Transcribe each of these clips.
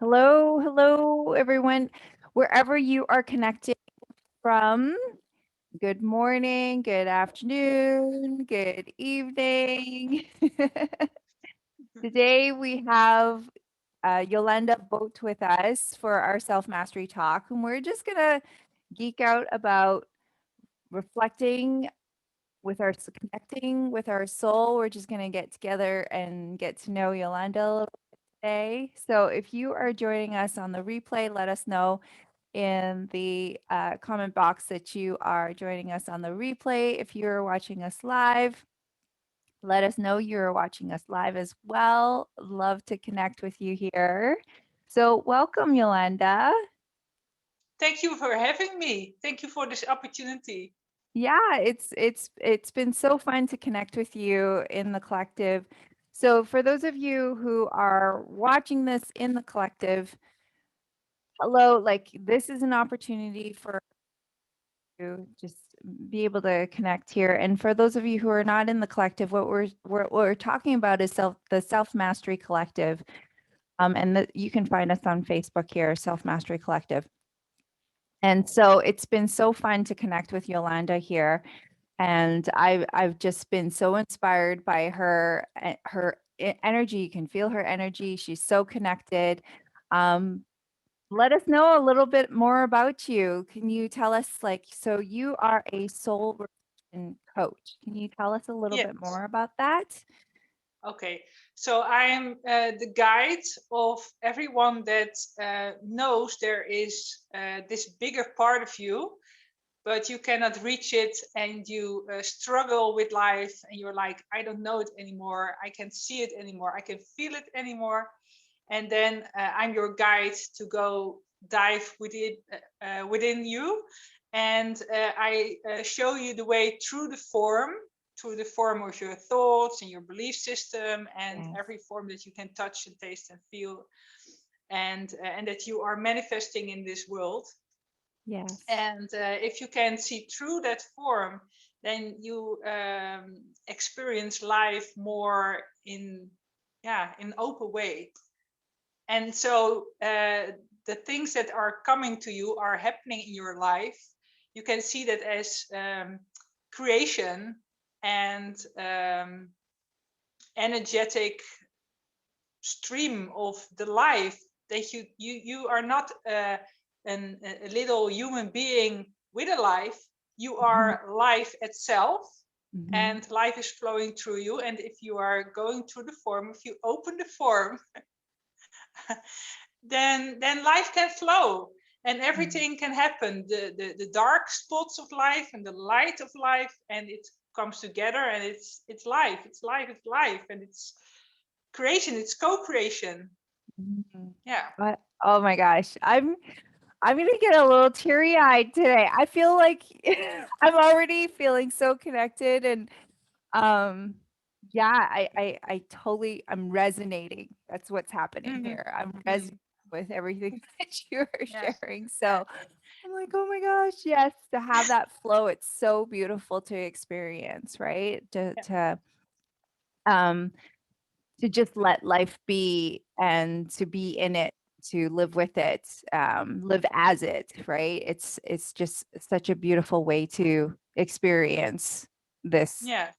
Hello, hello, everyone. Wherever you are connecting from, good morning, good afternoon, good evening. Today we have Yolanda both with us for our self-mastery talk, and we're just gonna geek out about reflecting with our connecting with our soul. We're just gonna get together and get to know Yolanda a little bit today. So if you are joining us on the replay, let us know in the comment box that you are joining us on the replay. If you're watching us live, let us know you're watching us live as well. Love to connect with you here. So welcome, Yolanda. Thank you for having me. Thank you for this opportunity. Yeah, it's been so fun to connect with you in the collective. So for those of you who are watching this in the collective, hello, like this is an opportunity for to just be able to connect here. And for those of you who are not in the collective, what we're talking about is the Self Mastery Collective. And you can find us on Facebook here, Self Mastery Collective. And so it's been so fun to connect with Yolanda here. And I've just been so inspired by her energy. You can feel her energy. She's so connected. Um, let us know a little bit more about you. Can you tell us, like, so you are a soul reflection coach. Can you tell us a little bit Yes. more about that? Okay. So I'm the guide of everyone that knows there is this bigger part of you, but you cannot reach it and you struggle with life and you're like, I don't know it anymore. I can't see it anymore. I can feel it anymore. And then I'm your guide to go dive within you, and I show you the way through the form of your thoughts and your belief system, and Yes. every form that you can touch and taste and feel, and that you are manifesting in this world. Yes. And if you can see through that form, then you experience life more in open way. And so the things that are coming to you are happening in your life. You can see that as creation and energetic stream of the life, that you are not a little human being with a life. You Mhm. are life itself, Mhm. and life is flowing through you. And if you are going through the form, if you open the form, then life can flow and Mhm. everything can happen, the dark spots of life and the light of life, and it comes together, and it's life, it's life, it's life, and it's creation, it's co-creation. Mhm. Yeah. Oh my gosh. I'm gonna get a little teary-eyed today. I feel like I'm already feeling so connected and um yeah, I totally I'm resonating. That's what's happening Mm-hmm. here. I'm resonating Mm. with everything that you are Yes. sharing. So Yes. I'm like, oh my gosh, yes, to have that flow, it's so beautiful to experience, right? Yeah. Um to just let life be and to be in it, to live with it, live as it, right? It's just such a beautiful way to experience this Yeah.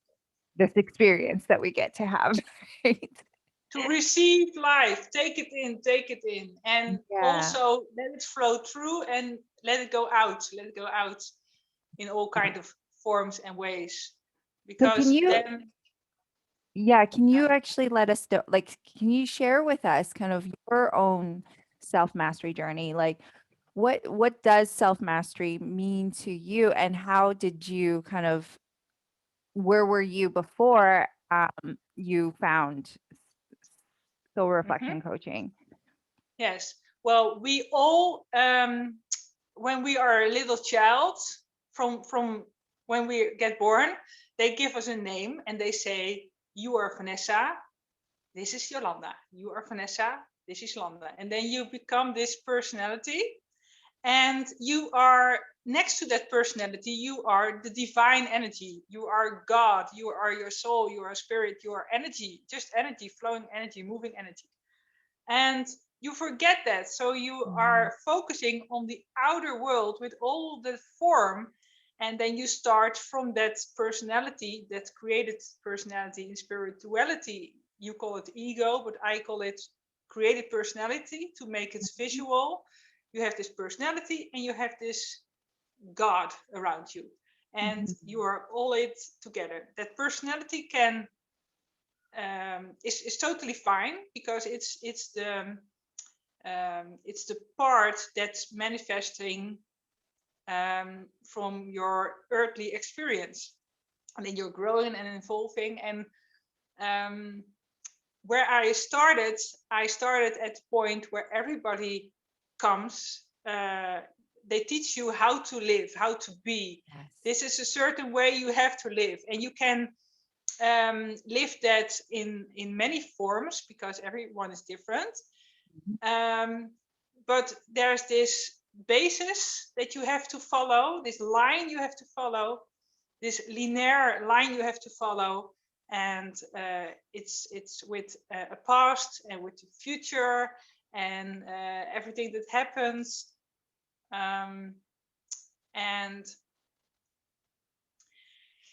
this experience that we get to have, right? To receive life, take it in, and Yeah. also let it flow through and let it go out in all kind of forms and ways, So can because you then yeah, can uh, you actually let us know, like, can you share with us kind of your own self-mastery journey? Like, what does self-mastery mean to you, and how did you kind of where were you before you found soul mhm. reflection coaching? Yes. Well, we all when we are a little child, from when we get born, they give us a name and they say, you are Vanessa, this is Jolanda. You are Vanessa, this is Yolanda. And then you become this personality, and you are next to that personality, you are the divine energy, you are God, you are your soul, you are spirit, you are energy, just energy, flowing energy, moving energy. And you forget that. So you are focusing on the outer world with all the form, and then you start from that personality, that created personality in spirituality. You call it ego, but I call it created personality to make it visual. You have this personality and you have this God around you, and you are all it together. That personality can is totally fine, because it's the part that's manifesting from your earthly experience, and then you're growing and evolving. And where I started at the point where everybody comes. They teach you how to live, how to be. Yes. This is a certain way you have to live, and you can live that in many forms, because everyone is different. But there's this basis that you have to follow, this line you have to follow, this linear line you have to follow. And it's with a past and with the future and everything that happens. And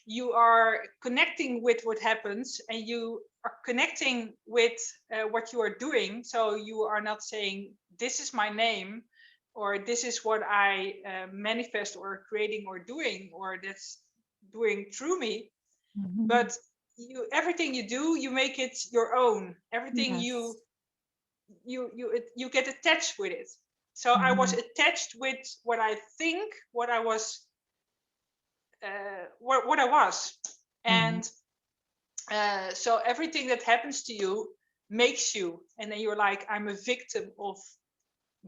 you are connecting with what happens, and you are connecting with what you are doing. So you are not saying, this is my name, or this is what I manifest or creating or doing, or that's doing through me. But everything you do, you make it your own. Everything you get attached with it. So I was attached with what I think, what I was, what I was. And so everything that happens to you makes you, and then you're like, I'm a victim of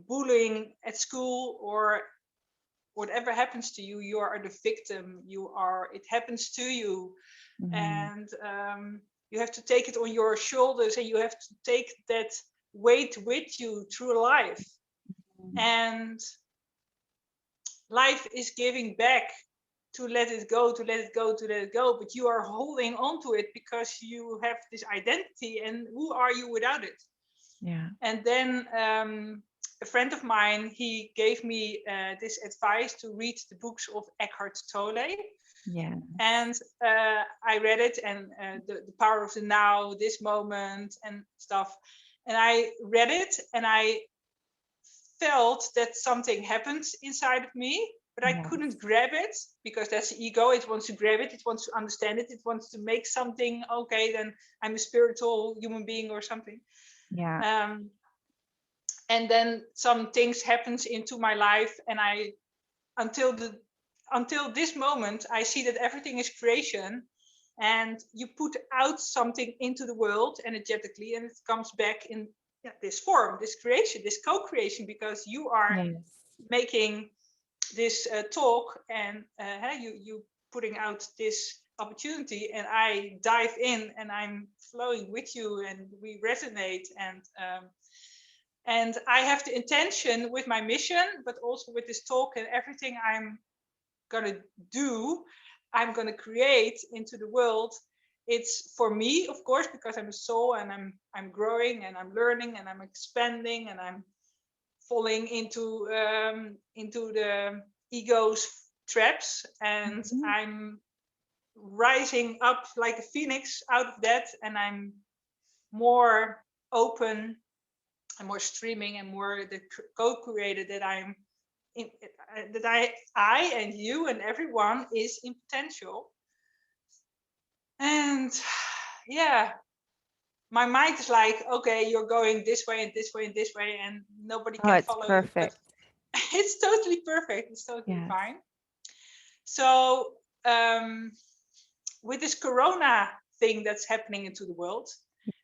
bullying at school, or whatever happens to you, you are the victim. It happens to you. And you have to take it on your shoulders, and you have to take that weight with you through life. And life is giving back, to let it go, to let it go, to let it go. But you are holding on to it because you have this identity, and who are you without it? Yeah. And then a friend of mine, he gave me this advice to read the books of Eckhart Tolle. Yeah. And I read it, and the power of the now, this moment, and stuff. And I read it, and I felt that something happened inside of me, but I couldn't grab it, because that's the ego. It wants to grab it. It wants to understand it. It wants to make something. Okay, then I'm a spiritual human being or something. Yeah. And then some things happens into my life, and until this moment, I see that everything is creation, and you put out something into the world energetically, and it comes back in this form, this creation, this co-creation, because you are making this talk, and you putting out this opportunity, and I dive in, and I'm flowing with you, and we resonate, and I have the intention with my mission, but also with this talk and everything I'm gonna do, I'm gonna create into the world. It's for me, of course, because I'm a soul, and I'm growing, and I'm learning, and I'm expanding, and I'm falling into the ego's traps, and I'm rising up like a phoenix out of that, and I'm more open and more streaming and more the co-creator that I'm in, that I and you and everyone is in potential. And yeah, my mind is like, okay, you're going this way and this way and this way, and nobody can follow perfect. you. It's totally perfect. It's totally fine. So with this corona thing that's happening into the world,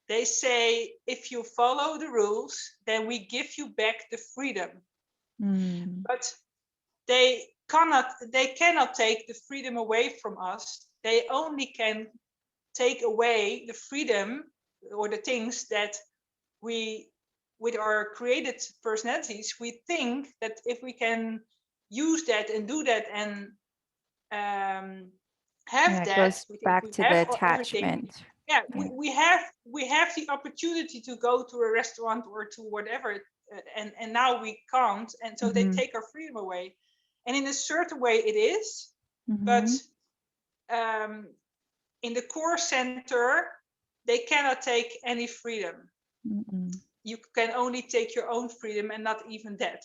they say, if you follow the rules, then we give you back the freedom. But they cannot take the freedom away from us. They only can take away the freedom or the things that we, with our created personalities, we think that if we can use that and do that and have that, goes back to the attachment. Yeah, we have the opportunity to go to a restaurant or to whatever and now we can't, and so they take our freedom away. And in a certain way it is, but in the core center they cannot take any freedom. You can only take your own freedom, and not even that.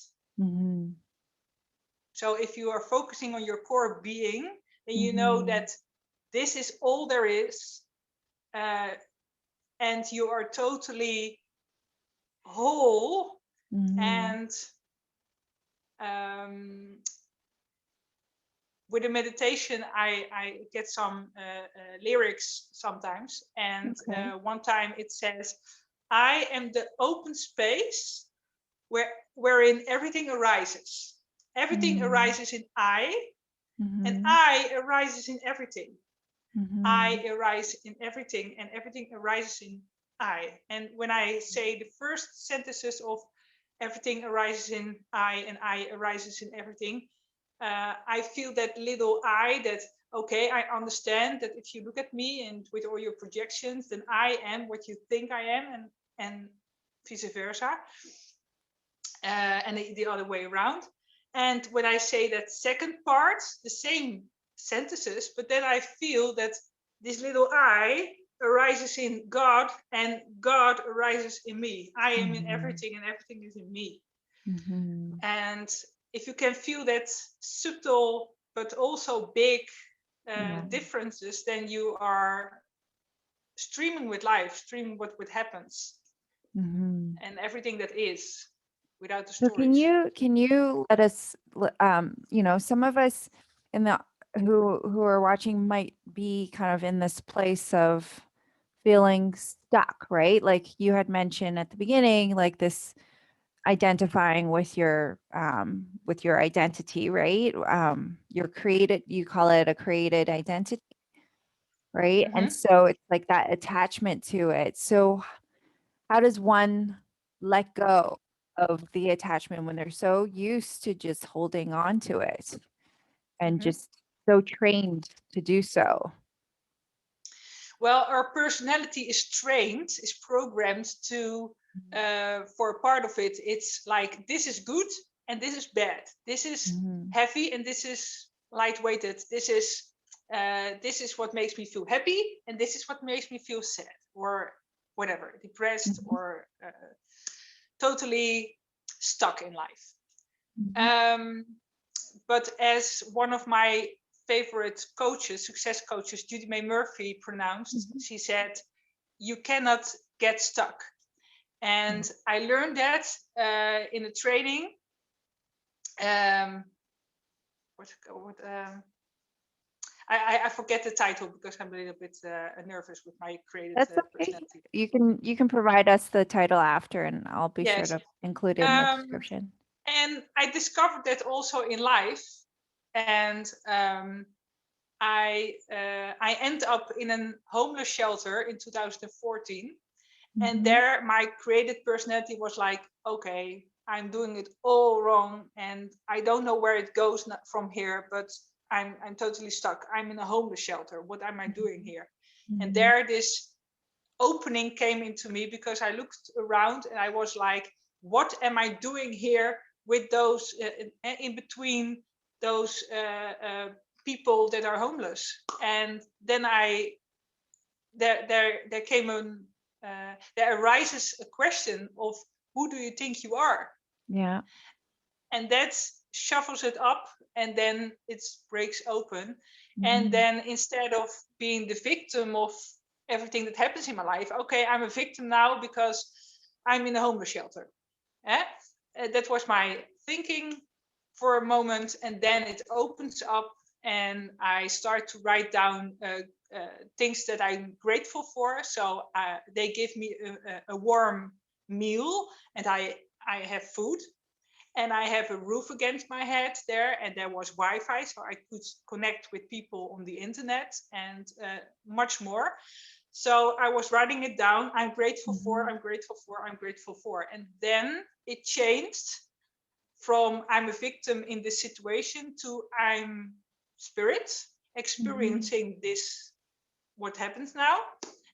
So if you are focusing on your core being, then you know that this is all there is, and you are totally whole. And with a meditation, I get some lyrics sometimes, and one time it says, "I am the open space wherein everything arises. Everything arises in I, and I arises in everything. I arise in everything, and everything arises in I." And when I say the first sentences of everything arises in I, and I arises in everything, I feel that little I, that, okay, I understand that if you look at me and with all your projections, then I am what you think I am, and vice versa, and the other way around. And when I say that second part, the same sentences, but then I feel that this little I arises in God, and God arises in me. I am in everything, and everything is in me. And if you can feel that subtle but also big differences, then you are streaming with life, streaming what happens, and everything that is, without the stories. So can you let us, some of us in the who are watching might be kind of in this place of feeling stuck, right? Like you had mentioned at the beginning, like this identifying with your identity, right? Your created, you call it a created identity, right? And so it's like that attachment to it. So how does one let go of the attachment when they're so used to just holding on to it and just so trained to do so? Well, our personality is trained, is programmed to, for a part of it, it's like, this is good and this is bad. This is heavy and this is lightweighted. This is what makes me feel happy, and this is what makes me feel sad, or whatever, depressed, or totally stuck in life. But as one of my favorite coaches, success coaches, Judy May Murphy, pronounced, she said, "You cannot get stuck." And I learned that in a training. I forget the title because I'm a little bit nervous with my creative personality. You can provide us the title after, and I'll be sure to include it in the description. And I discovered that also in life, and I ended up in a homeless shelter in 2014, and there my creative personality was like, okay, I'm doing it all wrong, and I don't know where it goes from here, but I'm totally stuck. I'm in a homeless shelter. What am I doing here? And there this opening came into me, because I looked around and I was like, what am I doing here with those in between those people that are homeless? And then there came there arises a question of, who do you think you are? Yeah. And that shuffles it up, and then it breaks open. And then instead of being the victim of everything that happens in my life, okay, I'm a victim now because I'm in a homeless shelter. That was my thinking for a moment, and then it opens up, and I start to write down things that I'm grateful for. So they give me a warm meal, and I have food, and I have a roof against my head there, and there was Wi-Fi, so I could connect with people on the internet, and much more. So I was writing it down. I'm grateful for, I'm grateful for, I'm grateful for. And then it changed from I'm a victim in this situation to I'm spirit experiencing this, what happens now.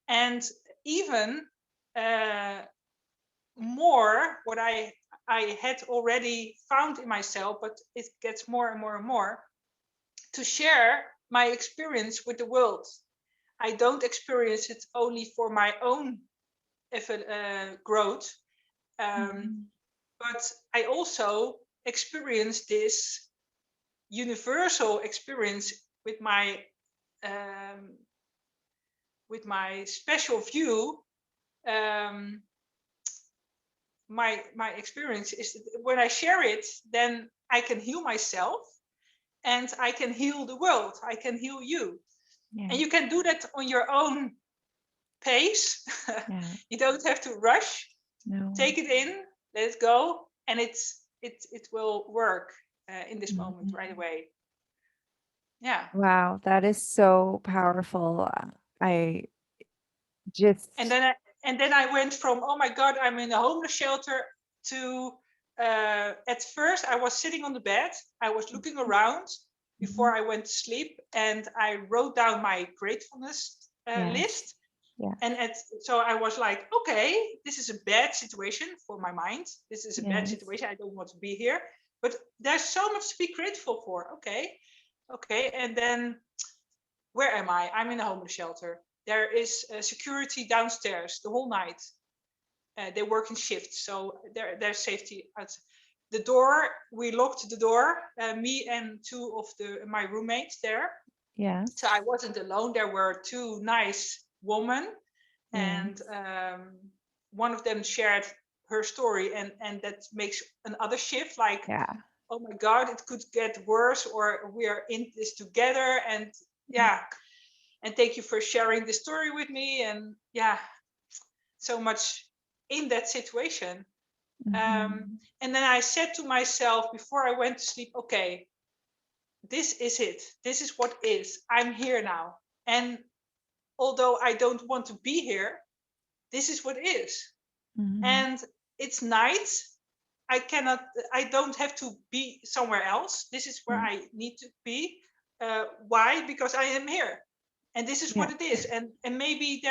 And even more, what I I had already found in myself, but it gets more and more and more, to share my experience with the world. I don't experience it only for my own growth, but I also experience this universal experience with my special view. My experience is that when I share it, then I can heal myself and I can heal the world. I can heal you. Yeah. And you can do that on your own pace. Yeah. You don't have to rush. No. Take it in, let it go, and it will work in this moment right away. Yeah. Wow, that is so powerful. I just And then I went from, oh my God, I'm in a homeless shelter, to at first I was sitting on the bed. I was looking around before I went to sleep, and I wrote down my gratefulness list. Yeah. And so I was like, okay, this is a bad situation for my mind. This is a bad situation. I don't want to be here. But there's so much to be grateful for. Okay. And then, where am I? I'm in a homeless shelter. There is security downstairs the whole night. They work in shifts, so there's safety outside. The door, we locked the door, me and two of my roommates there. Yeah. So I wasn't alone. There were two nice women, and one of them shared her story, and that makes another shift, like, oh my God, it could get worse, or we are in this together. And and thank you for sharing this story with me. And so much in that situation. And then I said to myself before I went to sleep, okay, this is it. This is what is. I'm here now. And although I don't want to be here, this is what is. And it's night. I don't have to be somewhere else. This is where I need to be. Why? Because I am here. And this is what it is. And maybe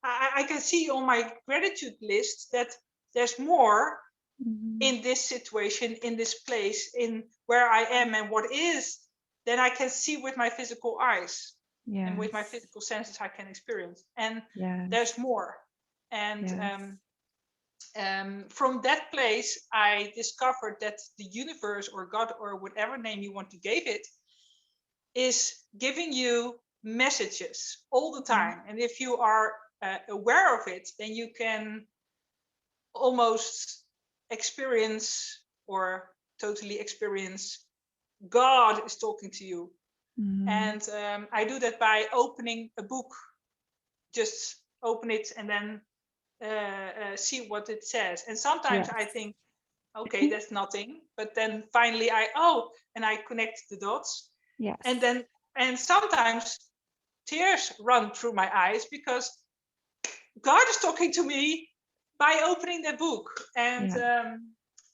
I can see on my gratitude list that there's more in this situation, in this place, in where I am and what is, than I can see with my physical eyes. And with my physical senses I can experience. And there's more. And from that place, I discovered that the universe, or God, or whatever name you want to give it, is giving you messages all the time. And if you are aware of it, then you can almost experience, or totally experience, God is talking to you. And I do that by opening a book. Just open it and then see what it says. And sometimes I think, okay, that's nothing. But then finally I connect the dots. And sometimes tears run through my eyes, because God is talking to me by opening the book. And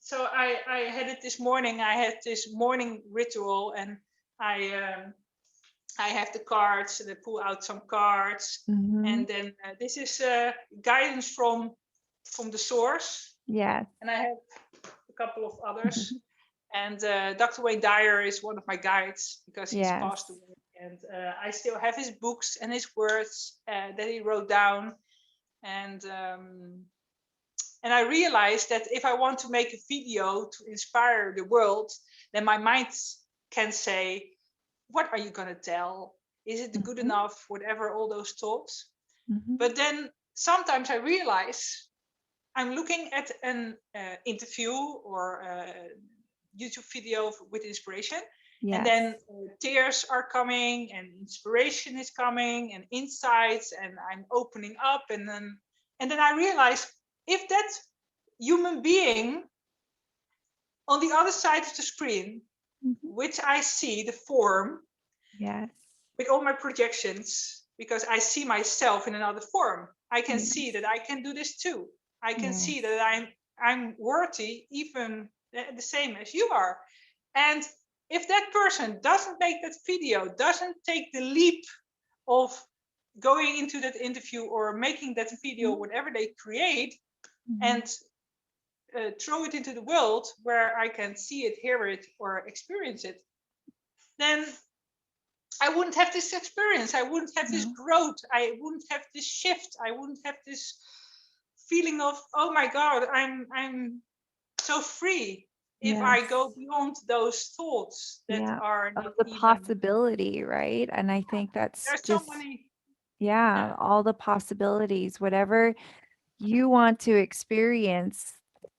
so I had it this morning. I had this morning ritual, and I have the cards, and I pull out some cards. And then this is guidance from the source. And I have a couple of others. And Dr. Wayne Dyer is one of my guides, because he's passed away. And I still have his books and his words that he wrote down. And I realized that if I want to make a video to inspire the world, then my mind can say, what are you going to tell? Is it good enough? Whatever, all those thoughts. But then sometimes I realize I'm looking at an interview or a YouTube video with inspiration. And then tears are coming, and inspiration is coming, and insights, and I'm opening up. And then I realize, if that human being on the other side of the screen, which I see the form, with all my projections, because I see myself in another form, I can see that I can do this too. I can see that I'm worthy, even the same as you are. And if that person doesn't make that video, doesn't take the leap of going into that interview or making that video, whatever they create, and throw it into the world where I can see it, hear it, or experience it, then I wouldn't have this experience. I wouldn't have this growth. I wouldn't have this shift. I wouldn't have this feeling of, oh my God, I'm so free if I go beyond those thoughts that are of not the even. possibility, right? And I think that's There's so just, many. all the possibilities, whatever you want to experience, the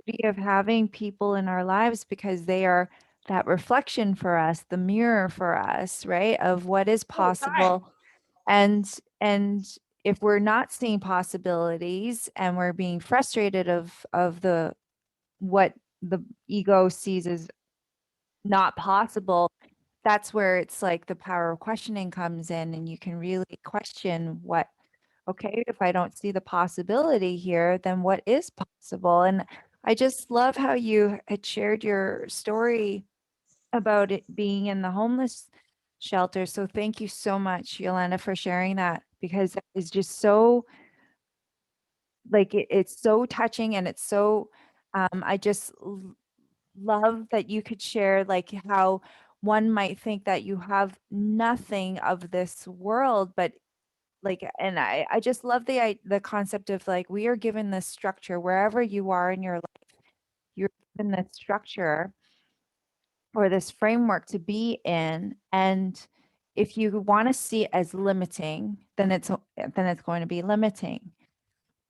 beauty of having people in our lives, because they are that reflection for us, the mirror for us, right? Of what is All the time. possible. And if we're not seeing possibilities and we're being frustrated of the what the ego sees as not possible, that's where it's like the power of questioning comes in, and you can really question what, okay, if I don't see the possibility here, then what is possible? And I just love how you had shared your story about it being in the homeless shelter. So thank you so much, Yolanda, for sharing that, because that is just so, like, it's so touching, and it's so, I just love that you could share, like, how one might think that you have nothing of this world, but like, and I just love the concept of, like, we are given this structure wherever you are in your life, you're given this structure or this framework to be in. And if you want to see it as limiting, then it's going to be limiting.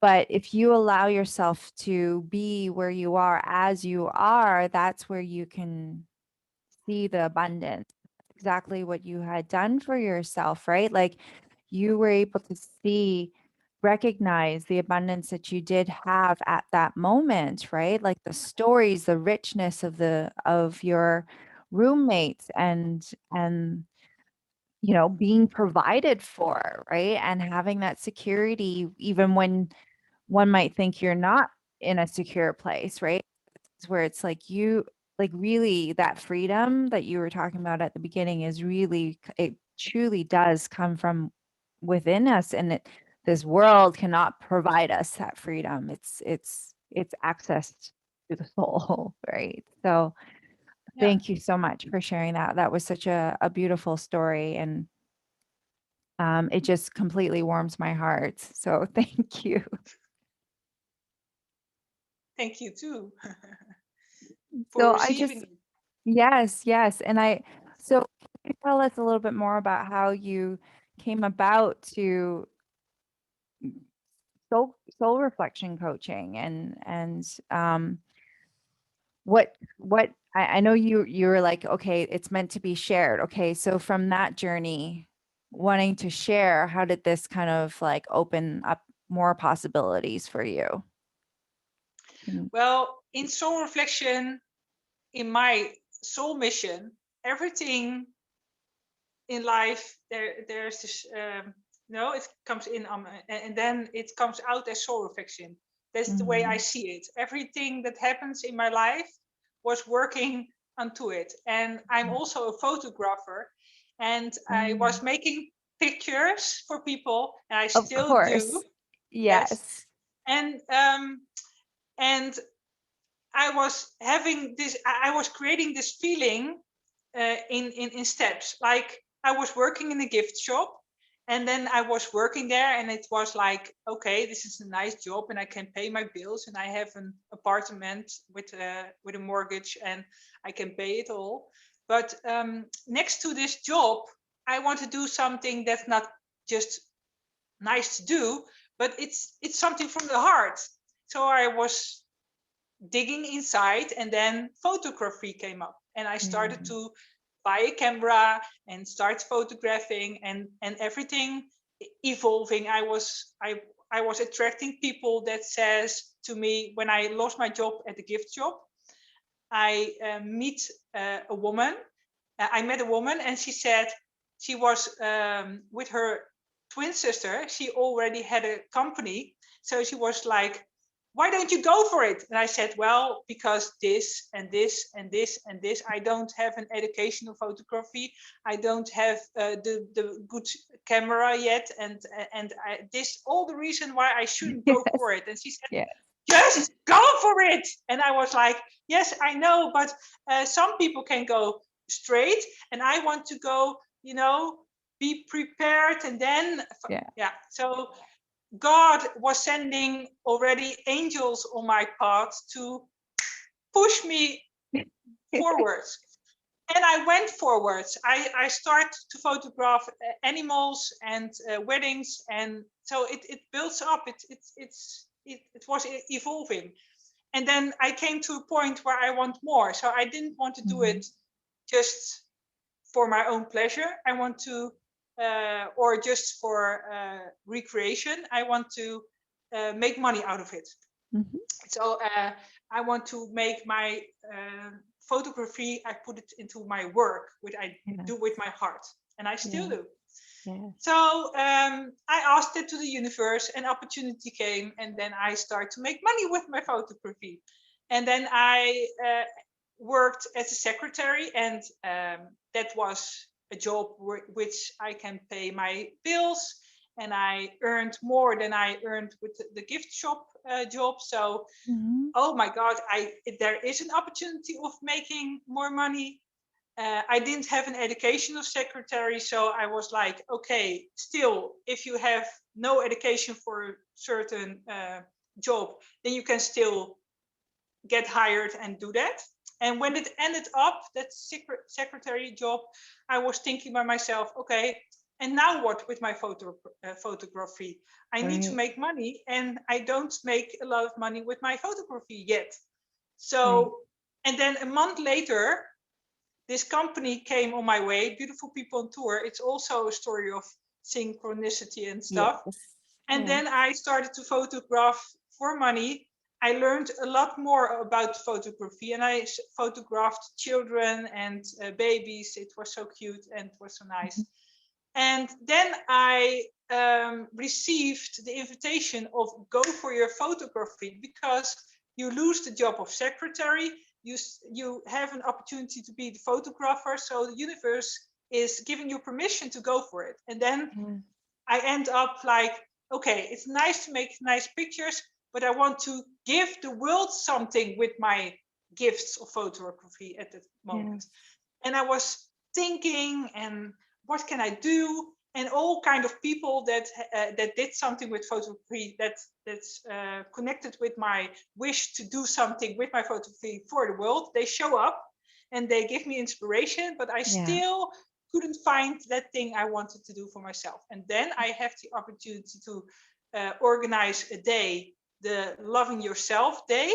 But if you allow yourself to be where you are as you are, that's where you can see the abundance. Exactly what you had done for yourself, right? Like, you were able to see, recognize the abundance that you did have at that moment, right? Like the stories, the richness of your roommates, and being provided for, right? And having that security even when one might think you're not in a secure place, right? It's where it's like really, that freedom that you were talking about at the beginning is really, it truly does come from within us, and this world cannot provide us that freedom. It's access to the soul, right? So Yeah. thank you so much for sharing that. That was such a beautiful story, and it just completely warms my heart. So thank you. Thank you too for So receiving it. yes. So can you tell us a little bit more about how you came about to soul reflection coaching, and what I know you were like, okay, it's meant to be shared. Okay, so from that journey, wanting to share, how did this kind of like open up more possibilities for you? Well, in soul reflection, in my soul mission, everything in life, there's this, no, it comes in, and then it comes out as soul reflection. That's the way I see it. Everything that happens in my life was working onto it. And I'm also a photographer, and I was making pictures for people, and I Of still do. course. Yes. Yes. And I was having this, I was creating this feeling in steps. Like, I was working in a gift shop, and then I was working there, and it was like, okay, this is a nice job, and I can pay my bills, and I have an apartment with a mortgage, and I can pay it all. But next to this job, I want to do something that's not just nice to do, but it's something from the heart. So I was digging inside, and then photography came up, and I started to buy a camera and start photographing, and everything evolving. I was attracting people that says to me, when I lost my job at the gift shop, I meet a woman. I met a woman, and she said she was with her twin sister. She already had a company, so she was like, why don't you go for it? And I said, well, because this and this and this and this. I don't have an educational photography. I don't have the good camera yet, and this all the reason why I shouldn't go for it. And she said, Yeah. just go for it. And I was like, yes, I know, but some people can go straight, and I want to go, be prepared. And then, so God was sending already angels on my path to push me forwards. And I went forwards. I started to photograph animals and weddings, and so it builds up. It was evolving, and then I came to a point where I want more. So I didn't want to do it just for my own pleasure. I want to, or just for recreation. I want to make money out of it. So I want to make my photography. I put it into my work, which I do with my heart, and I still do. So I asked it to the universe, an opportunity came, and then I started to make money with my photography. And then I worked as a secretary, and that was a job which I can pay my bills, and I earned more than I earned with the gift shop job. So, oh my God, there is an opportunity of making more money. I didn't have an education of secretary, so I was like, okay, still, if you have no education for a certain job, then you can still get hired and do that. And when it ended up, that secretary job, I was thinking by myself, okay, and now what with my photography? I need to make money, and I don't make a lot of money with my photography yet. So, and then a month later, this company came on my way, Beautiful People on Tour. It's also a story of synchronicity and stuff. And then I started to photograph for money. I learned a lot more about photography, and I photographed children and babies. It was so cute and it was so nice. And then I received the invitation of go for your photography, because you lose the job of secretary. You have an opportunity to be the photographer. So the universe is giving you permission to go for it. And then I end up like, okay, it's nice to make nice pictures, but I want to give the world something with my gifts of photography at that moment. And I was thinking, and what can I do? And all kind of people that did something with photography that's connected with my wish to do something with my photography for the world. They show up and they give me inspiration, but I still couldn't find that thing I wanted to do for myself. And then I have the opportunity to organize a day, the Loving Yourself Day.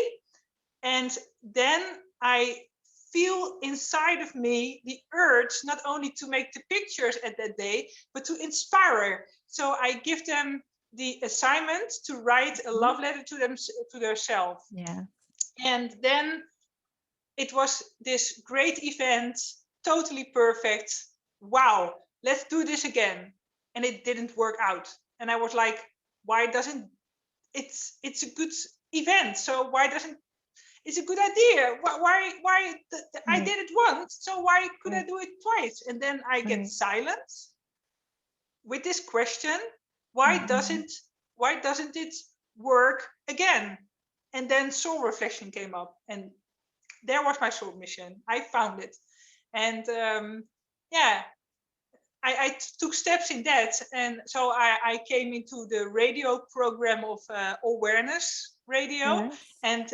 And then I feel inside of me the urge not only to make the pictures at that day, but to inspire. So I give them the assignment to write a love letter to them, to themselves. And then it was this great event, totally perfect. Wow, let's do this again. And it didn't work out. And I was like, why doesn't it's a good event, so why doesn't it's a good idea. Why I did it once, so why could I do it twice? And then I get silence with this question, why doesn't it work again? And then soul reflection came up, and there was my soul mission. I found it. And I took steps in that. And so I came into the radio program of Awareness Radio. And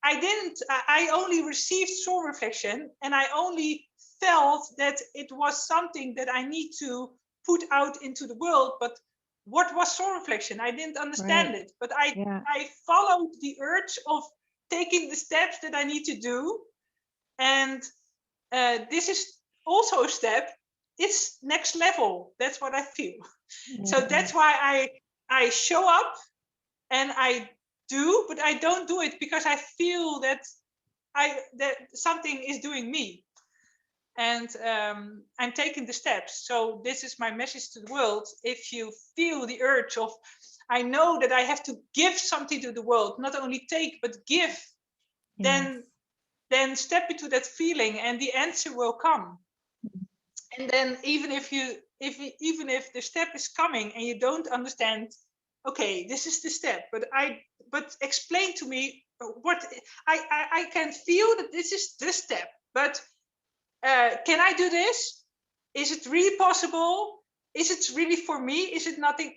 I only received soul reflection, and I only felt that it was something that I need to put out into the world. But what was soul reflection? I didn't understand it, but I followed the urge of taking the steps that I need to do. And this is also a step. It's next level. That's what I feel. So that's why I show up and I do, but I don't do it because I feel that something is doing me, and I'm taking the steps. So this is my message to the world. If you feel the urge of, I know that I have to give something to the world, not only take but give, then step into that feeling, and the answer will come. And then even if the step is coming and you don't understand, okay, this is the step, but explain to me what I can feel that this is the step, but can I do this? Is it really possible? Is it really for me? Is it nothing?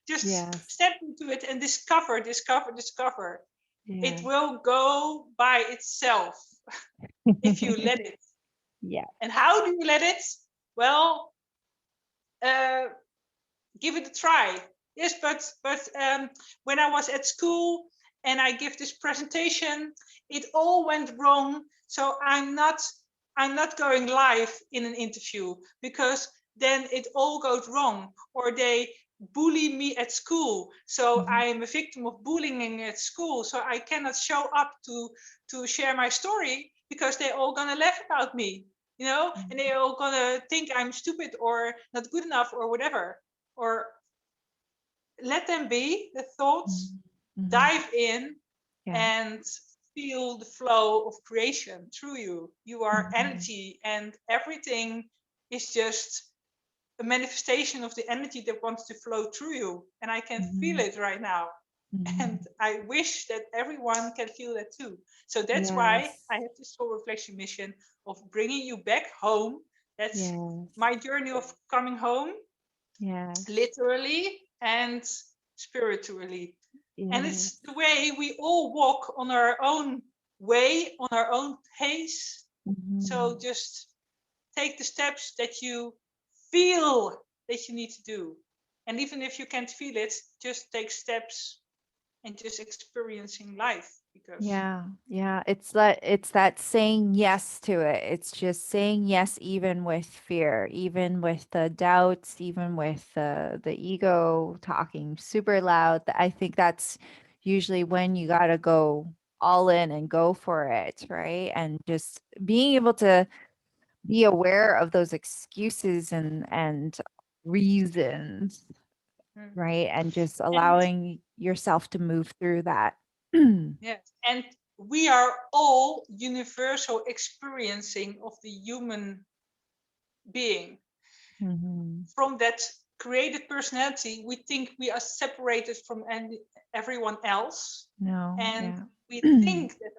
Just Yes. step into it and discover, discover, discover. Yeah. It will go by itself if you let it. Yeah. And how do you let it? Well, uh, give it a try. Yes, but when I was at school and I give this presentation, it all went wrong. So I'm not going live in an interview because then it all goes wrong, or they bully me at school. So I am a victim of bullying at school. So I cannot show up to share my story because they're all gonna laugh about me, and they're all gonna think I'm stupid or not good enough or whatever. Or let them be the thoughts, Mhm. dive in Yeah. and feel the flow of creation through you. You are Mhm. energy, and everything is just a manifestation of the energy that wants to flow through you. And I can feel Mhm. it right now. And Mhm. I wish that everyone can feel that too. So that's why Yes. I have this soul reflection mission of bringing you back home. That's Yes. my journey of coming home, Yes. literally and spiritually. And Yes. it's the way we all walk on our own way, on our own pace. So Mhm. just take the steps that you feel that you need to do. And even if you can't feel it, just take steps and just experiencing life, because Yeah, yeah, it's that saying yes to it. It's just saying yes even with fear, even with the doubts, even with the ego talking super loud. I think that's usually when you got to go all in and go for it, right? And just being able to be aware of those excuses and reasons, mm. right? And just And allowing yourself to move through that. yes, and we are all universal experiencing of the human being. Mhm. From that created personality, we think we are separated from everyone else, No, and yeah. we think that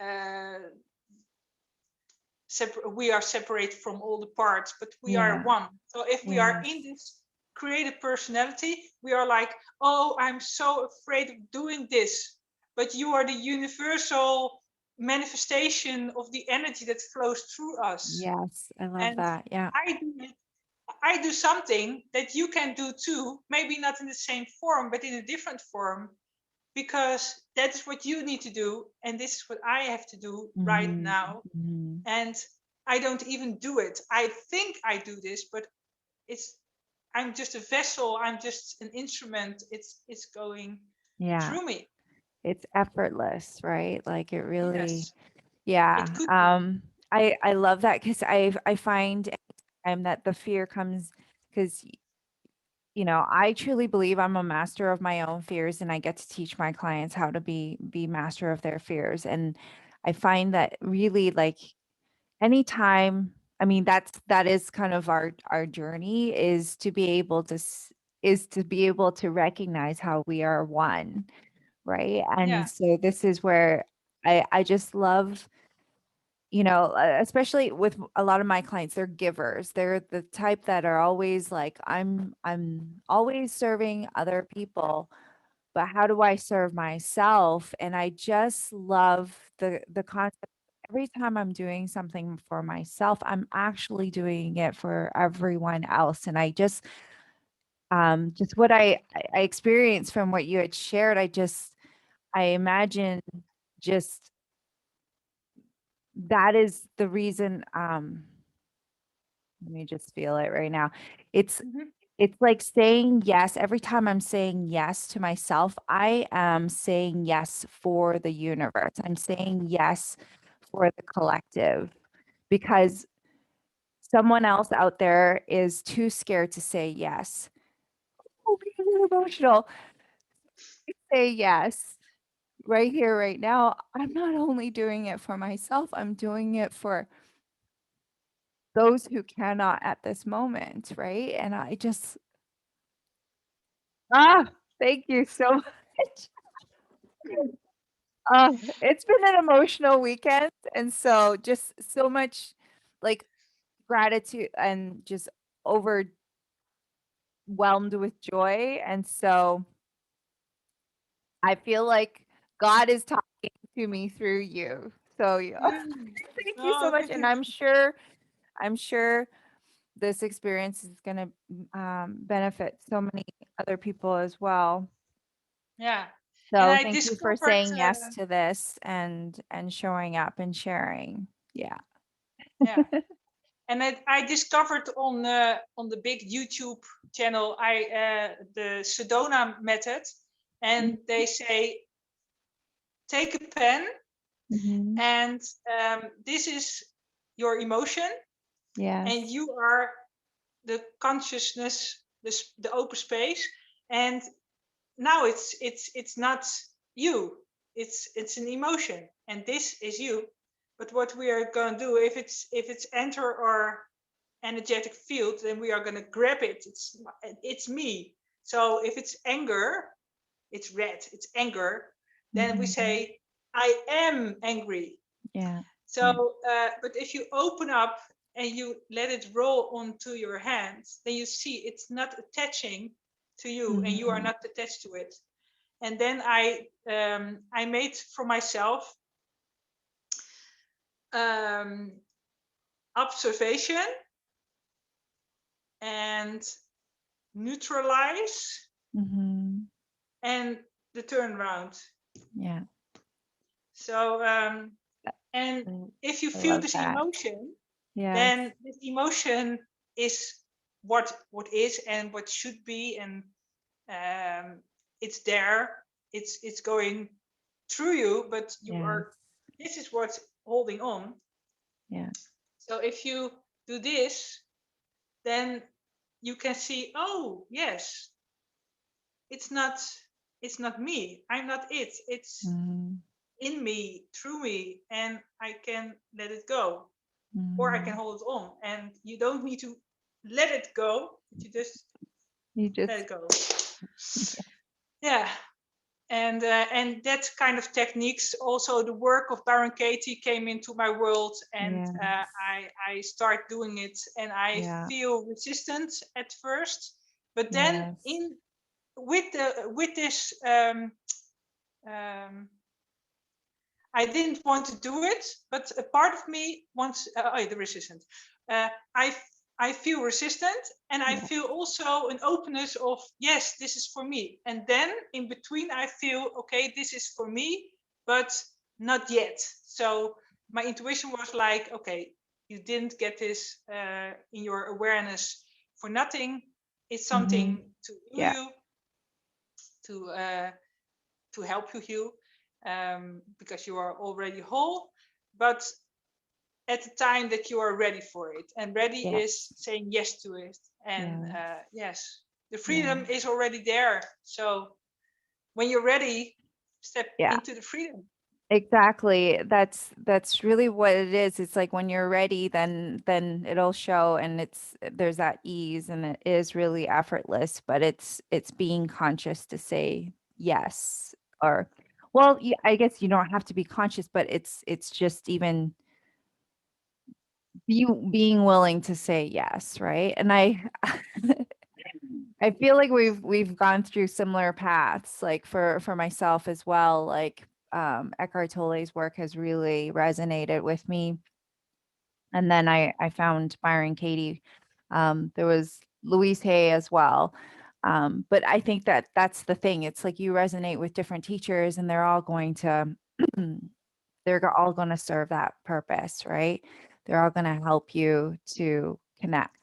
uh, we are separated from all the parts, but we are Yeah. one. So if we are Yes. in this created personality, we are like, oh, I'm so afraid of doing this. But you are the universal manifestation of the energy that flows through us. Yes. I love And that. Yeah. I do it I do something that you can do too, maybe not in the same form, but in a different form, because that is what you need to do. And this is what I have to do right Mhm. now. Mhm. And I don't even do it. I think I do this, but it's, I'm just a vessel. I'm just an instrument. It's going Yeah. through me. It's effortless, right? Like it really, Yes, it yeah. could be. I love that because I find anytime that the fear comes because I truly believe I'm a master of my own fears and I get to teach my clients how to be master of their fears. And I find that really like anytime, I mean, that is kind of our journey is to be able to is to be able to recognize how we are one, right? Yeah, And so this is where I just love, especially with a lot of my clients, they're givers. They're the type that are always like, I'm always serving other people, but how do I serve myself? And I just love the concept. Every time I'm doing something for myself, I'm actually doing it for everyone else. And I just what I experienced from what you had shared, I imagine just that is the reason, let me just feel it right now. It's hmm it's like saying yes. Every time I'm saying yes to myself, I am saying yes for the universe. I'm saying yes for the collective because someone else out there is too scared to say yes. Oh, because I'm emotional. Say yes right here, right now. I'm not only doing it for myself, I'm doing it for those who cannot at this moment, right? And thank you so much. It's been an emotional weekend, and so just so much like gratitude and just overwhelmed with joy. And so I feel like God is talking to me through you. So yeah, Mm. thank you so Oh, much. thank And you. I'm sure this experience is going to benefit so many other people as well. Yeah. And So I thank you for discovered, saying yes to this and showing up and sharing. Yeah. yeah. And I discovered on the big YouTube channel the Sedona method, and they say take a pen, Mm-hmm. and this is your emotion, Yes. and you are the consciousness, the open space, and now it's not you, it's an emotion, and this is you. But what we are going to do, if it's enter our energetic field, then we are going to grab it. It's me. So if it's anger, it's red, it's anger, then we Mm-hmm. say I am angry. Yeah. So but if you open up and you let it roll onto your hands, then you see it's not attaching to you, and you are Mm-hmm. not attached to it. And then I made for myself um, observation and neutralize Mm-hmm. and the turnaround. Yeah. So and Mm, if you I feel love this that. emotion, Yes. then this emotion is what is and what should be, and it's there. It's going through you, but you Yes. are. This is what's holding on. Yeah. So if you do this, then you can see, oh yes, it's not it's not me. I'm not it. It's Mm-hmm. in me, through me, and I can let it go, or I can Mm-hmm. hold it on. And you don't need to let it go. You just You let just it go. Yeah. And that kind of techniques, also the work of Baron Katie came into my world, and yeah. I start doing it, and I Yeah. feel resistant at first, but then Yes. in with this um, I didn't want to do it, but a part of me wants. Oh, the resistant. Uh, I I feel resistant, and I Yeah. feel also an openness of yes, this is for me. And then in between, I feel okay, this is for me, but not yet. So my intuition was like, okay, you didn't get this in your awareness for nothing. It's Mm-hmm. something to heal Yeah. you, to uh, to help you heal, because you are already whole. But at the time that you are ready for it, and ready Yeah. is saying yes to it, and Yeah. yes, the Yeah. freedom is already there. So when you're ready, step Yeah. into the freedom. Exactly. That's really what it is. It's like when you're ready, then it'll show, and there's that ease, and it is really effortless, but it's being conscious to say yes. Or well, I guess you don't have to be conscious, but it's just even being willing to say yes, right? And I I feel like we've gone through similar paths, like for myself as well. Like Eckhart Tolle's work has really resonated with me. And then I found Byron Katie. There was Louise Hay as well. But I think that that's the thing. It's like you resonate with different teachers, and they're all going to they're all going to serve that purpose, right? They're all going to help you to connect.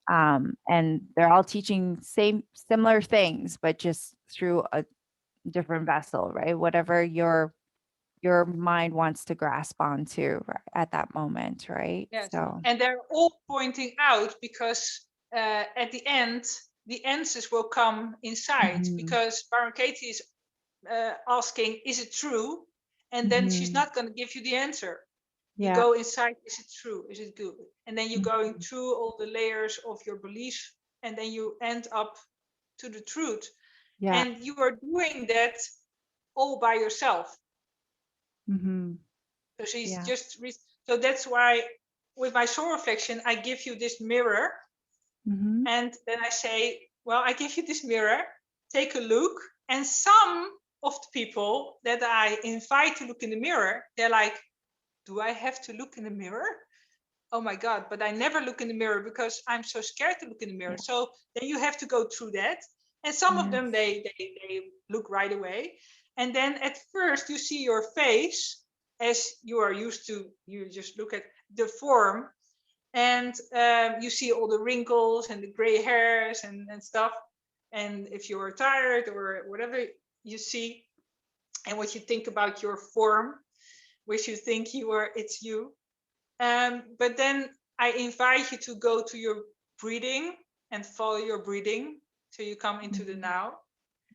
And they're all teaching similar things, but just through a different vessel, right? Whatever your mind wants to grasp onto at that moment, right? Yes, So and they're all pointing out, because at the answers will come inside, mhm, because Baron Katie is asking, is it true? And then she's mhm, not going to give you the answer. You yeah, go inside, is it true? Is it good? And then you're going mhm, through all the layers of your beliefs, and then you end up to the truth. yeah, And you are doing that all by yourself. Mm-hmm. So she's Yeah. just so that's why with my soul reflection I give you this mirror, Mm-hmm. and then I say, well, I give you this mirror, take a look. And some of the people that I invite to look in the mirror, they're like, do I have to look in the mirror? Oh my God, but I never look in the mirror because I'm so scared to look in the mirror. Yeah. So then you have to go through that. And some of Yes. them, they look right away. And then at first you see your face as you are used to, you just look at the form, and you see all the wrinkles and the gray hairs and stuff. And if you're tired or whatever you see, and what you think about your form, which you think you are, it's you. But then I invite you to go to your breathing and follow your breathing till you come into the now.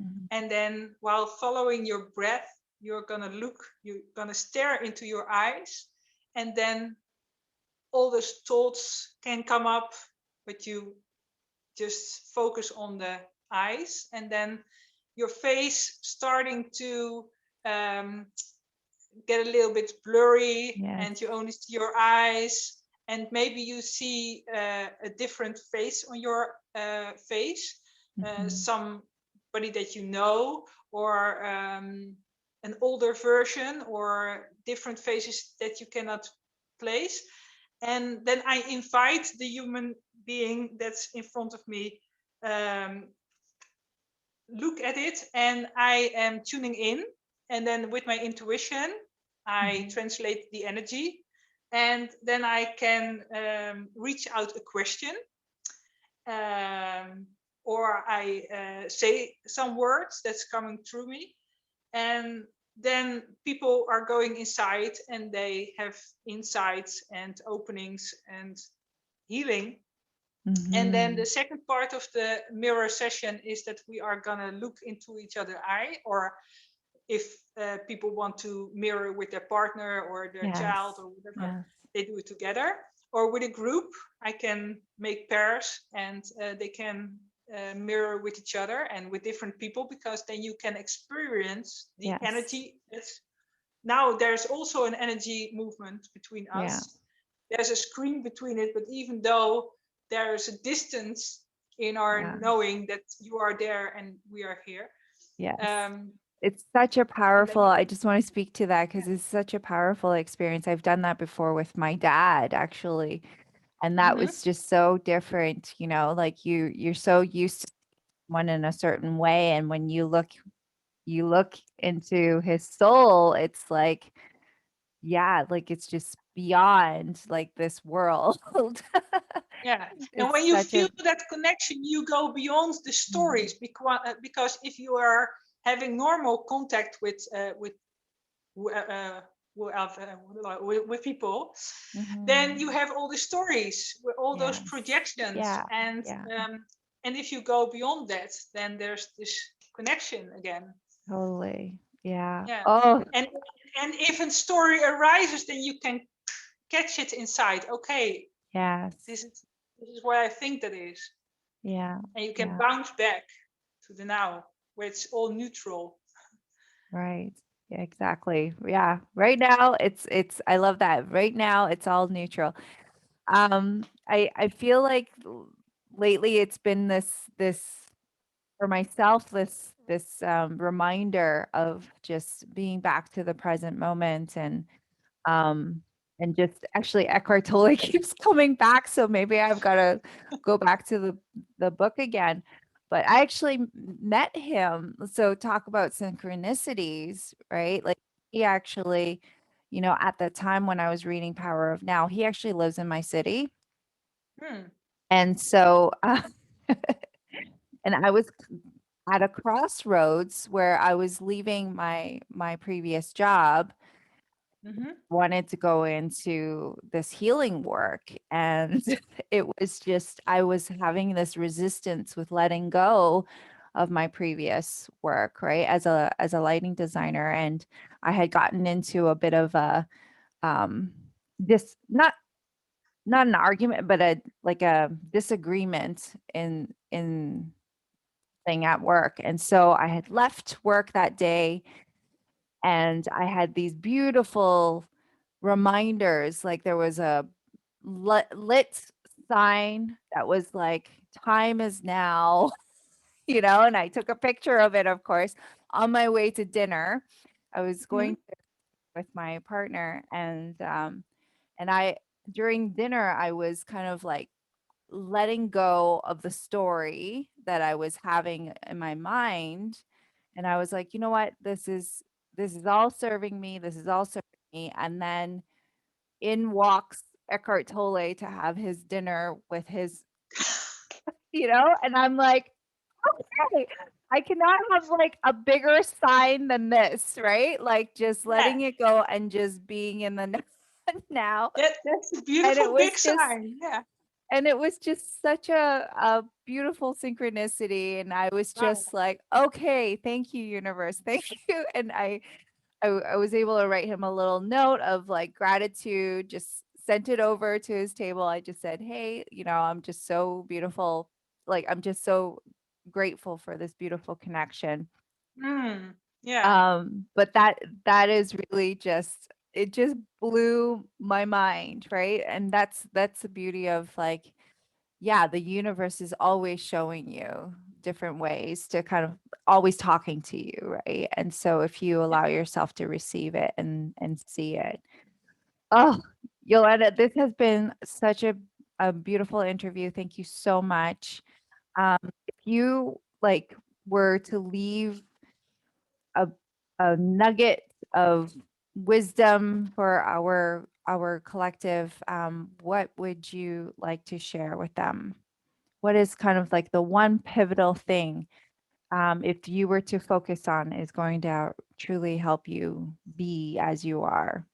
Mm-hmm. And then while following your breath, you're gonna stare into your eyes, and then all those thoughts can come up, but you just focus on the eyes, and then your face starting to um, get a little bit blurry, Yes. and you only see your eyes, and maybe you see a different face on your face, Mm-hmm. somebody that you know, or an older version, or different faces that you cannot place. And then I invite the human being that's in front of me, look at it, and I am tuning in. And then with my intuition, I translate the energy, and then I can reach out a question, or I say some words that's coming through me. And then people are going inside, and they have insights and openings and healing. Mm-hmm. And then the second part of the mirror session is that we are gonna look into each other's eye, or if people want to mirror with their partner or their Yes. child or whatever, Yes. they do it together. Or with a group, I can make pairs, and they can mirror with each other and with different people, because then you can experience the Yes. energy. Now there's also an energy movement between us. Yeah. There's a screen between it, but even though there's a distance in our knowing that you are there and we are here. Yes. Um, It's such a powerful, you, I just want to speak to that because it's such a powerful experience. I've done that before with my dad, actually. And that was just so different, like you're so used to one in a certain way. And when you look into his soul, it's like, yeah, like it's just beyond like this world. yeah. And It's when you such feel a that connection, you go beyond the stories, because if you are having normal contact with with people, then you have all the stories with all those projections. Yeah. And and if you go beyond that, then there's this connection again. Totally. Yeah. Yeah. Oh, And if a story arises, then you can catch it inside. Okay, yes. this is what I think that is. Yeah. And you can Yeah. bounce back to the now, where it's all neutral. Right. Yeah, exactly. Yeah. Right now it's I love that. Right now it's all neutral. I feel like lately it's been this for myself this reminder of just being back to the present moment um and just actually Eckhart Tolle keeps coming back, so maybe I've got to go back to the book again. But I actually met him, so talk about synchronicities, right? Like he actually, at the time when I was reading Power of Now, he actually lives in my city. And so and I was at a crossroads where I was leaving my previous job, wanted to go into this healing work, and it was just I was having this resistance with letting go of my previous work, right? As a lighting designer, and I had gotten into a bit of a this not an argument, but a disagreement in thing at work. And so I had left work that day And I had these beautiful reminders. Like there was a lit sign that was like, time is now, and I took a picture of it, of course, on my way to dinner. I was Mhm. going with my partner, and I during dinner I was kind of like letting go of the story that I was having in my mind, and I was like, you know what, this is all serving me, this is all serving me. And then in walks Eckhart Tolle to have his dinner with his, and I'm like, okay, I cannot have like a bigger sign than this, right? Like just Yeah, letting it go and just being in the now. that's a And it beautiful was big just sign. Yeah. such a beautiful synchronicity. And I was Wow. just like, okay, thank you, universe. Thank you. And I was able to write him a little note of like gratitude, just sent it over to his table. I just said, hey, I'm just so beautiful. Like, I'm just so grateful for this beautiful connection. Mm, yeah. But that is really just, it just blew my mind, right? And that's the beauty of like, yeah, the universe is always showing you different ways to kind of always talking to you, right? And so if you Yeah. allow yourself to receive it and see it. Oh, Yolanda, this has been such a beautiful interview. Thank you so much. If you like were to leave a a nugget of wisdom for our collective, what would you like to share with them? What is kind of like the one pivotal thing, if you were to focus on, is going to truly help you be as you are?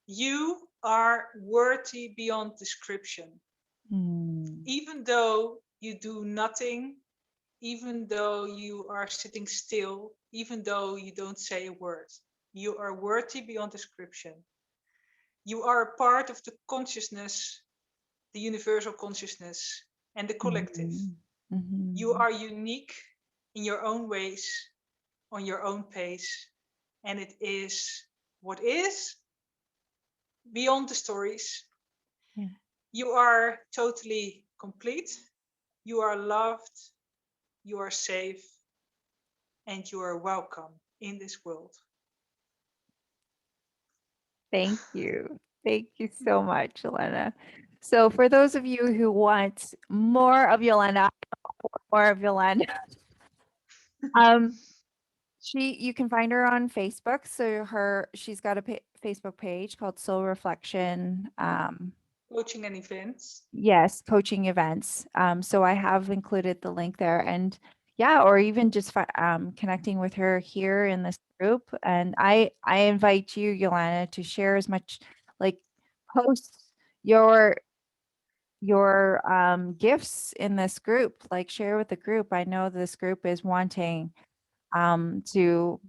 You are worthy beyond description. Mm, Even though you do nothing, even though you are sitting still, even though you don't say a word, you are worthy beyond description. You are a part of the consciousness, the universal consciousness, and the collective. mhm, You mhm. are unique in your own ways, on your own pace, and it is what is beyond the stories. Yeah. You are totally complete, you are loved, you are safe, and you are welcome in this world. Thank you. Thank you so much, Yolanda. So for those of you who want more of Yolanda, more of Yolanda, um, you can find her on Facebook. So she's got a Facebook page called Soul Reflection. Coaching and events. Yes, coaching events. So I have included the link there, and yeah, or even just connecting with her here in this group. And I invite you, Yolanda, to share as much, like, post your gifts in this group, like share with the group. I know this group is wanting to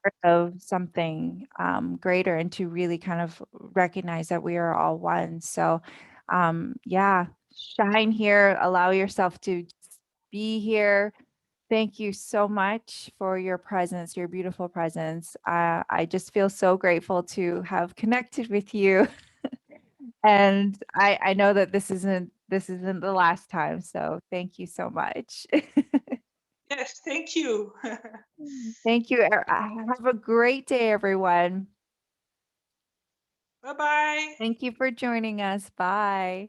part of something greater, and to really kind of recognize that we are all one. So, yeah, shine here, allow yourself to just be here. Thank you so much for your presence, your beautiful presence. I just feel so grateful to have connected with you. And I know that this isn't the last time. So thank you so much. Yes, thank you. Thank you. Have a great day, everyone. Bye bye. Thank you for joining us. Bye.